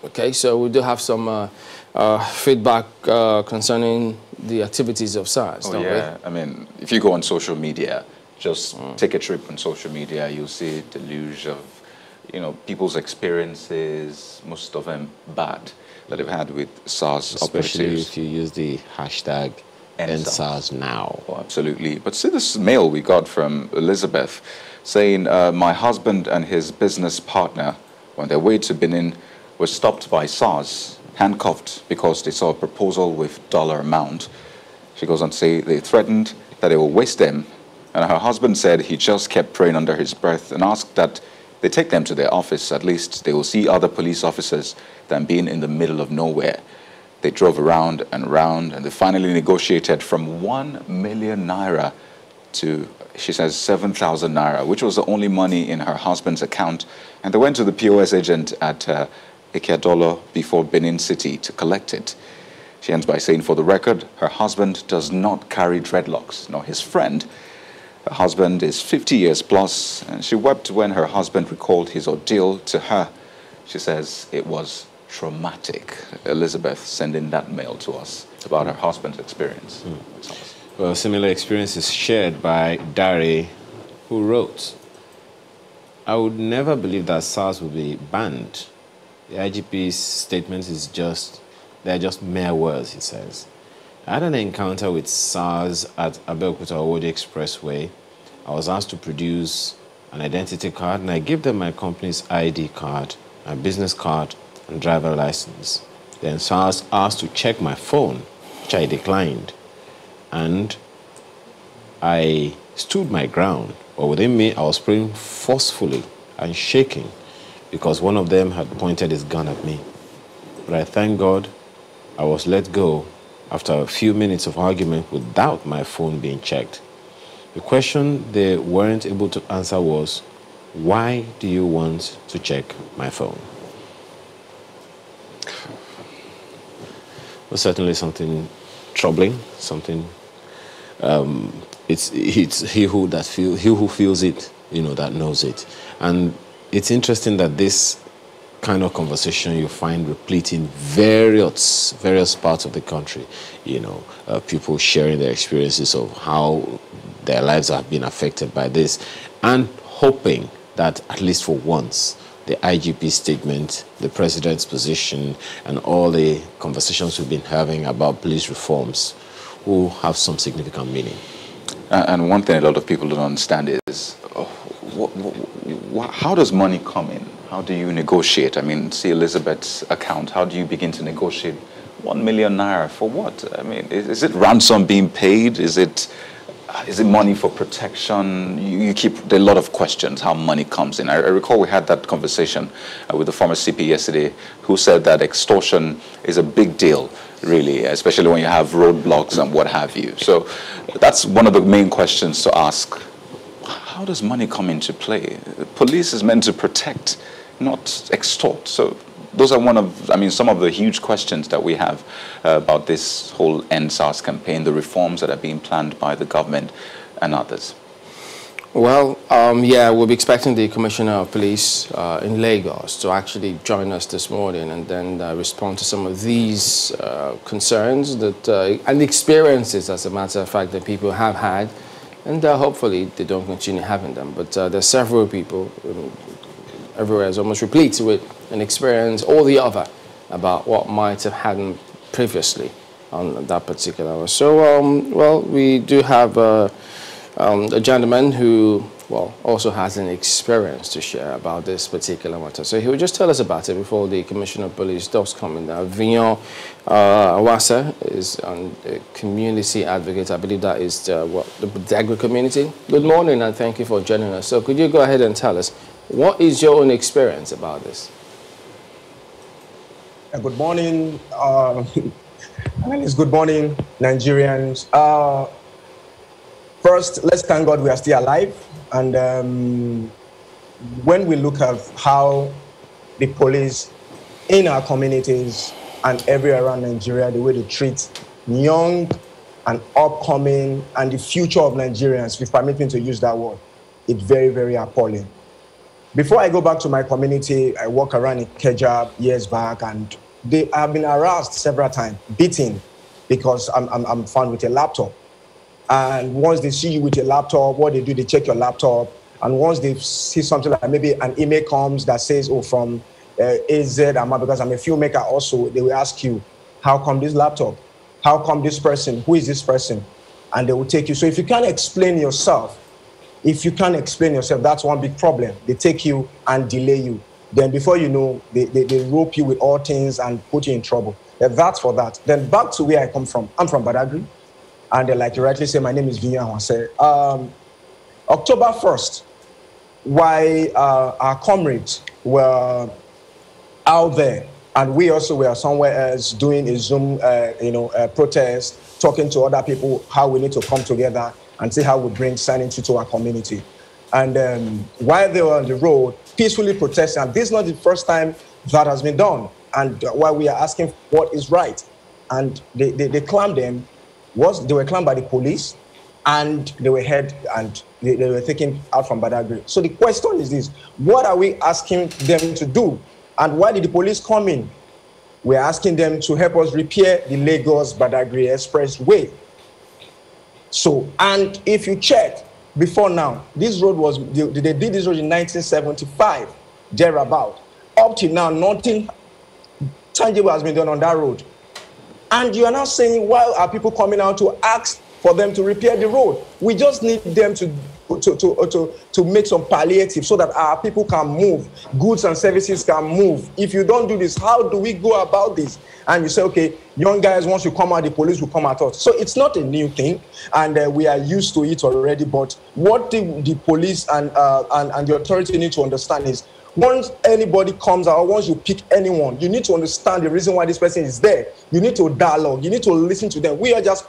Okay, so we do have some feedback concerning the activities of SARS, don't yeah. I mean, if you go on social media, just take a trip on social media, you'll see a deluge of, you know, people's experiences, most of them bad, that they've had with SARS Especially operatives. if you use the hashtag #EndSARS now. Oh, absolutely. But see this mail we got from Elizabeth saying, my husband and his business partner, on their way to Benin, were stopped by SARS, handcuffed because they saw a proposal with dollar amount. She goes on to say they threatened that they will waste them. And her husband said he just kept praying under his breath and asked that they take them to their office. At least they will see other police officers than being in the middle of nowhere. They drove around and around, and they finally negotiated from 1 million naira to, she says, 7,000 naira, which was the only money in her husband's account. And they went to the POS agent at Ikeadolo before Benin City to collect it. She ends by saying, for the record, her husband does not carry dreadlocks, nor his friend. Her husband is 50 years plus, and she wept when her husband recalled his ordeal to her. She says it was traumatic. Elizabeth sending that mail to us about her husband's experience. Well, similar experience is shared by Dari, who wrote, I would never believe that SARS would be banned. The IGP's statement is they're just mere words, he says. I had an encounter with SARS at Abeokuta-Owode Expressway. I was asked to produce an identity card, and I gave them my company's ID card, my business card, and driver license. Then SARS asked to check my phone, which I declined. And I stood my ground, but within me, I was praying forcefully and shaking because one of them had pointed his gun at me. But I thank God I was let go after a few minutes of argument without my phone being checked. The question they weren't able to answer was, why do you want to check my phone? Well, certainly something troubling, something, it's he who feels it, you know, that knows it. And it's interesting that this kind of conversation you find replete in various parts of the country. You know, people sharing their experiences of how their lives have been affected by this, and hoping that at least for once, the IGP statement, the president's position, and all the conversations we've been having about police reforms will have some significant meaning. And one thing a lot of people don't understand is, how does money come in? How do you negotiate? I mean, see Elizabeth's account. How do you begin to negotiate 1 million naira for what? I mean, is it ransom being paid? Is it money for protection? There are a lot of questions how money comes in. I recall we had that conversation with the former CP yesterday, who said that extortion is a big deal, really, especially when you have roadblocks and what have you. So that's one of the main questions to ask. How does money come into play? The police is meant to protect, not extort. So those are some of the huge questions that we have about this whole End SARS campaign, the reforms that are being planned by the government and others. Well, yeah, we'll be expecting the Commissioner of Police in Lagos to actually join us this morning and then respond to some of these concerns and experiences, as a matter of fact, that people have had. And hopefully they don't continue having them. But there's several people everywhere is almost replete with an experience or the other about what might have happened previously on that particular one. So, well, we do have a gentleman who, well, also has an experience to share about this particular matter. So he will just tell us about it before the Commissioner of Police does come in. Vignon Awasa is a community advocate. I believe that is the Agri community. Good morning and thank you for joining us. So could you go ahead and tell us, what is your own experience about this? Good morning, good morning, Nigerians. First, let's thank God we are still alive. And when we look at how the police in our communities and everywhere around Nigeria, the way they treat young and upcoming and the future of Nigerians, if you permit me to use that word, it's very, very appalling. Before I go back to my community, I walk around in Keja years back, and they have been harassed several times, beaten, because I'm found with a laptop. And once they see you with a laptop, what they do, they check your laptop. And once they see something like maybe an email comes that says, oh, from AZ, because I'm a filmmaker also, they will ask you, how come this laptop? How come this person? Who is this person? And they will take you. So if you can't explain yourself, that's one big problem. They take you and delay you. Then before you know, they rope you with all things and put you in trouble. That's for that. Then back to where I come from. I'm from Badagry. And like you rightly say, my name is Vinyan Hwase. October 1st, while our comrades were out there, and we also were somewhere else doing a Zoom, protest, talking to other people how we need to come together and see how we bring sanity to our community. And while they were on the road, peacefully protesting, and this is not the first time that has been done, and while we are asking what is right, and they claimed them, they were claimed by the police, and they were they were taken out from Badagry. So the question is this: what are we asking them to do? And why did the police come in? We're asking them to help us repair the Lagos-Badagry Expressway. So, and if you check, before now, this road they did this road in 1975, thereabout. Up till now, nothing tangible has been done on that road. And you are now saying, why are people coming out to ask for them to repair the road? We just need them to make some palliative so that our people can move, goods and services can move. If you don't do this, how do we go about this? And you say, okay, young guys, once you come out, the police will come at us. So it's not a new thing, and we are used to it already. But what the police and the authority need to understand is, once anybody comes out, once you pick anyone, you need to understand the reason why this person is there. You need to dialogue. You need to listen to them. We are just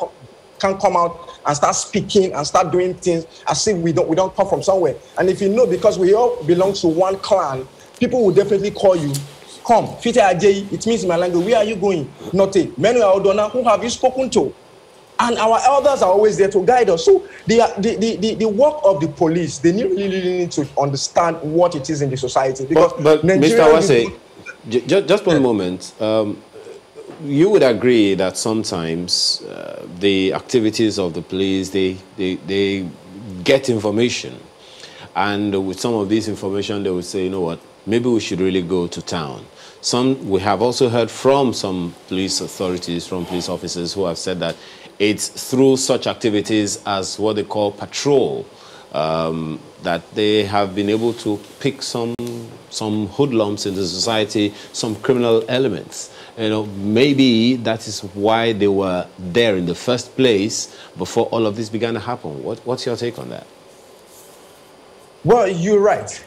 can't come out and start speaking and start doing things as if we don't come from somewhere. And if you know, because we all belong to one clan, people will definitely call you. Come, Fite Ajay, it means in my language, where are you going? Not a. Many Odona, who have you spoken to? And our elders are always there to guide us. So the work of the police, they really need to understand what it is in the society. Because but Mr. Hwase, just one moment. You would agree that sometimes the activities of the police, they get information. And with some of this information, they would say, you know what, maybe we should really go to town. We have also heard from some police authorities, from police officers who have said that it's through such activities as what they call patrol that they have been able to pick some hoodlums in the society, some criminal elements. You know, maybe that is why they were there in the first place before all of this began to happen. What's your take on that? Well, you're right.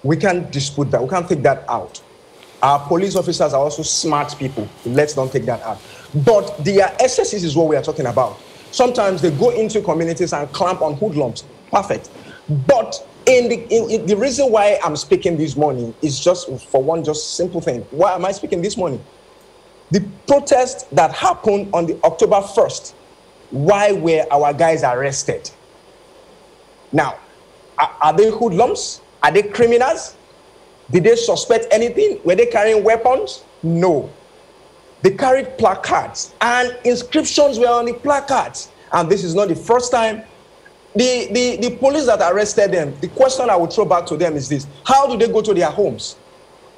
We can't dispute that. We can't take that out. Our police officers are also smart people. Let's not take that out. But their excesses is what we are talking about. Sometimes they go into communities and clamp on hoodlums. Perfect. But the reason why I'm speaking this morning is just for one simple thing. Why am I speaking this morning? The protest that happened on the October 1st, why were our guys arrested? Now, are they hoodlums? Are they criminals? Did they suspect anything? Were they carrying weapons? No. They carried placards, and inscriptions were on the placards. And this is not the first time. The police that arrested them, the question I would throw back to them is this: how do they go to their homes?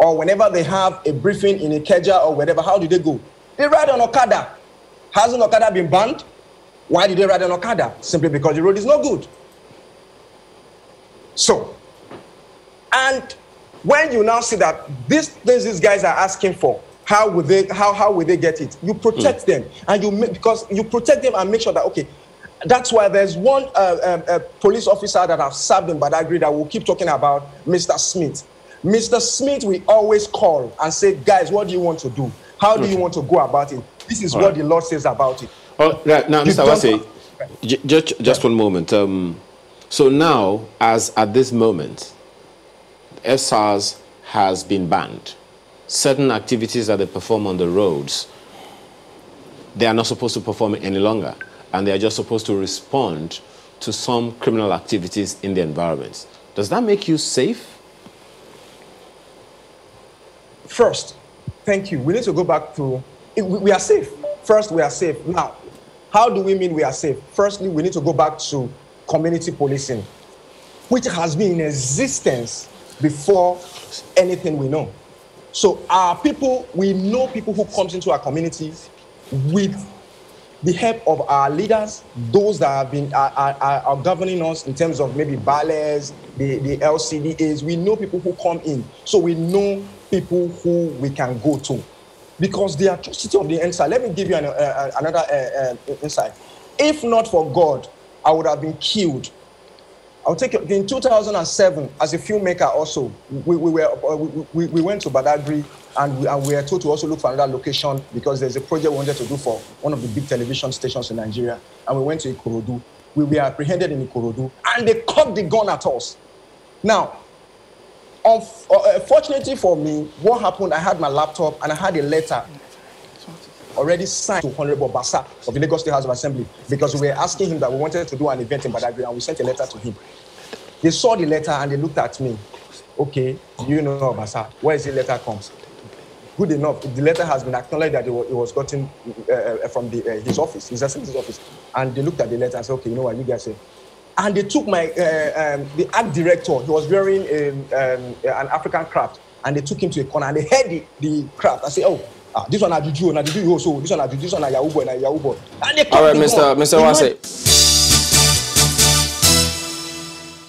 Or whenever they have a briefing in Ikeja or whatever, how do they go? They ride on Okada. Hasn't Okada been banned? Why did they ride on Okada? Simply because the road is not good. So, and when you now see that these guys are asking for, how will they get it? You protect them, and because you protect them and make sure that, okay, that's why there's one police officer that I've served in Badagry that will keep talking about, Mr. Smith. Mr. Smith, we always call and say, guys, what do you want to do? How do you want to go about it? This is what the Lord says about it. Oh, right. Now, Mr. Hwase, just one moment. So now, as at this moment, SARS has been banned. Certain activities that they perform on the roads, they are not supposed to perform any longer, and they are just supposed to respond to some criminal activities in the environment. Does that make you safe? First, thank you. We need to go back to, we are safe. First, we are safe. Now, how do we mean we are safe? Firstly, we need to go back to community policing, which has been in existence before anything we know. So our people, we know people who comes into our communities with the help of our leaders, those that have been are governing us in terms of maybe ballets, the LCDAs. We know people who come in, so we know people who we can go to, because the atrocity of the inside. Let me give you another insight. If not for God, I would have been killed. I'll take it. In 2007, as a filmmaker, also we went to Badagry. And we were told to also look for another location because there's a project we wanted to do for one of the big television stations in Nigeria. And we went to Ikorodu. We were apprehended in Ikorodu, and they cocked the gun at us. Now, fortunately for me, what happened, I had my laptop and I had a letter already signed to Honorable Basa of the Lagos State House of Assembly, because we were asking him that we wanted to do an event in Badagry, and we sent a letter to him. They saw the letter and they looked at me. Okay, you know Basa, where is the letter comes? Good enough, the letter has been acknowledged that it was gotten from his office, his excellency's office. And they looked at the letter and said, okay, you know what, you guys say. And they took my, the art director, he was wearing an African craft, and they took him to a corner and they held the craft and said, oh, this one I juju, and I juju also, this one I juju, this one I Yahoo boy, and I Yahoo boy. And they all right, Mr. Wase.